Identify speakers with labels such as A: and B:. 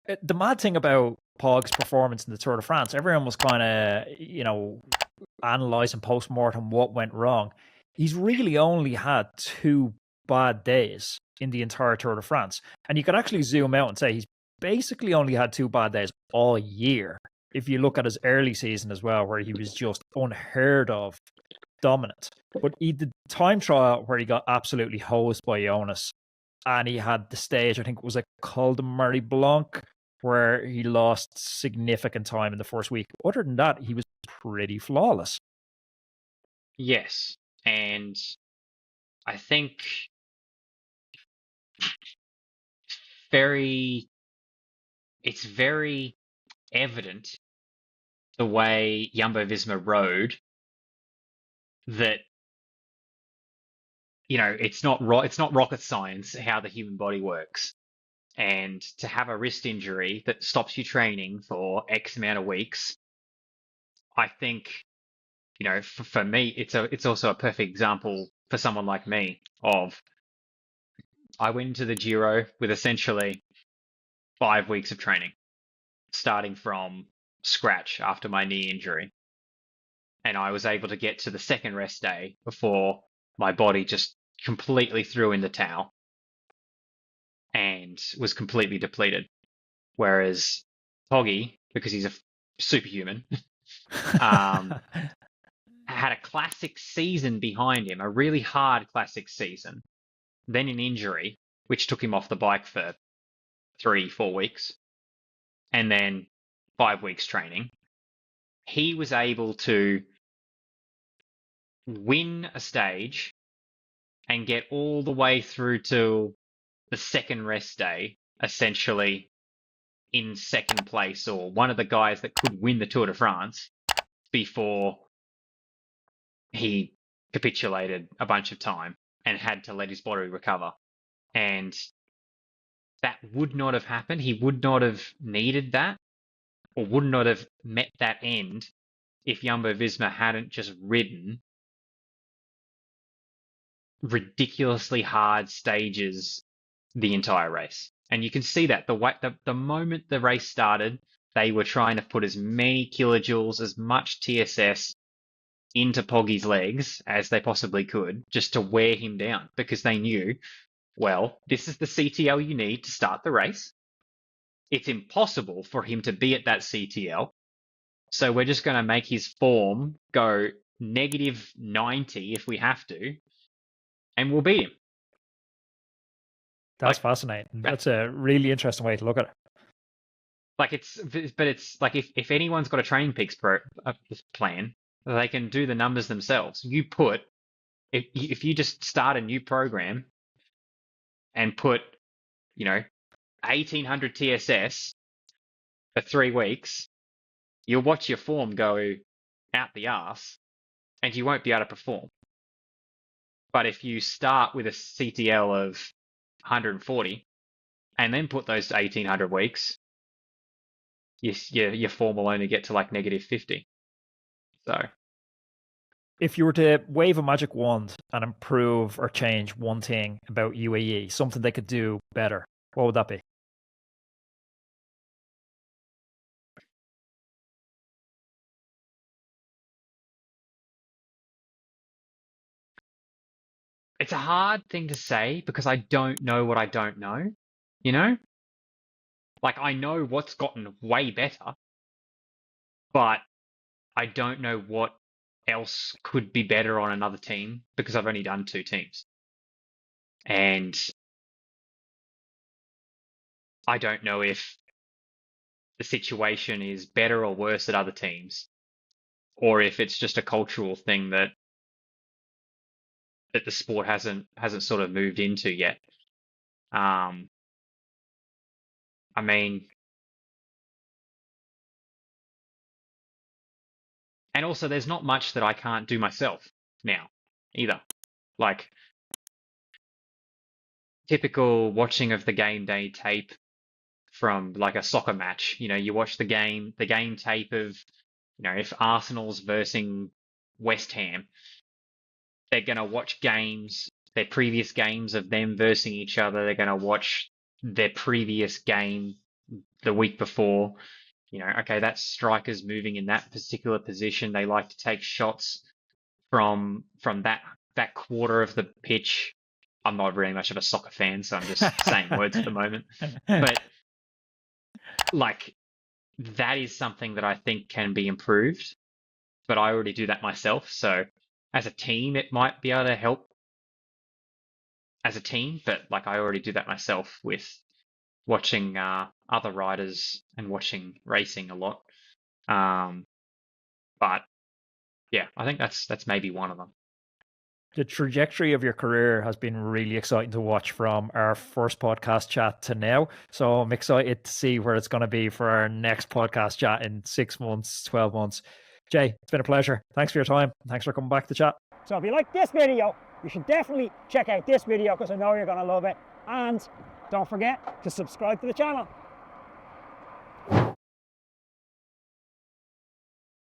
A: The mad thing about Pog's performance in the Tour de France, everyone was kind of, analysing post mortem what went wrong. He's really only had two bad days in the entire Tour de France. And you could actually zoom out and say he's basically only had two bad days all year. If you look at his early season as well, where he was just unheard of dominant. But he did time trial where he got absolutely hosed by Jonas. And he had the stage, I think it was like Col de Marie Blanc, where he lost significant time in the first week. Other than that, he was pretty flawless.
B: Yes, and I think it's very evident the way Jumbo-Visma rode that it's not rocket science how the human body works. And to have a wrist injury that stops you training for X amount of weeks, I think, for me, it's also a perfect example for someone like me of I went into the Giro with essentially 5 weeks of training, starting from scratch after my knee injury. And I was able to get to the second rest day before my body just completely threw in the towel and was completely depleted. Whereas Poggy, because he's a superhuman, had a classic season behind him, a really hard classic season, then an injury, which took him off the bike for 3-4 weeks, and then 5 weeks training. He was able to win a stage and get all the way through to the second rest day, essentially in second place, or one of the guys that could win the Tour de France, before he capitulated a bunch of time and had to let his body recover. And that would not have happened. He would not have needed that, or would not have met that end, if Jumbo-Visma hadn't just ridden ridiculously hard stages the entire race. And you can see that the moment the race started, they were trying to put as many kilojoules, as much TSS into Poggy's legs as they possibly could, just to wear him down, because they knew, well, this is the CTL you need to start the race. It's impossible for him to be at that CTL. So we're just going to make his form go -90 if we have to, and we'll beat him.
A: That's fascinating. That's a really interesting way to look at it.
B: It's like if anyone's got a Training Peaks plan, they can do the numbers themselves. If you just start a new program and put, 1800 TSS for 3 weeks, you'll watch your form go out the arse, and you won't be able to perform. But if you start with a CTL of 140 and then put those 1800 weeks, your form will only get to like -50. So,
A: if you were to wave a magic wand and improve or change one thing about UAE, something they could do better, what would that be?
B: it's a hard thing to say because I don't know what I don't know, you know? Like, I know what's gotten way better, but I don't know what else could be better on another team because I've only done 2 teams. And I don't know if the situation is better or worse at other teams, or if it's just a cultural thing that the sport hasn't sort of moved into yet. I mean, and also there's not much that I can't do myself now either. Like, typical watching of the game day tape from like a soccer match, you watch the game tape of, if Arsenal's versing West Ham, they're going to watch their previous games of them versing each other. They're going to watch their previous game the week before, okay, that striker's moving in that particular position. They like to take shots from that quarter of the pitch. I'm not really much of a soccer fan, so I'm just saying words at the moment. But like that is something that I think can be improved. But I already do that myself. So as a team, it might be able to help as a team. But like I already do that myself with watching other riders and watching racing a lot. But yeah, I think that's maybe one of them.
A: The trajectory of your career has been really exciting to watch from our first podcast chat to now. So I'm excited to see where it's going to be for our next podcast chat in 6 months, 12 months. Jay, it's been a pleasure. Thanks for your time. Thanks for coming back to chat.
C: So if you like this video, you should definitely check out this video because I know you're going to love it. And don't forget to subscribe to the channel.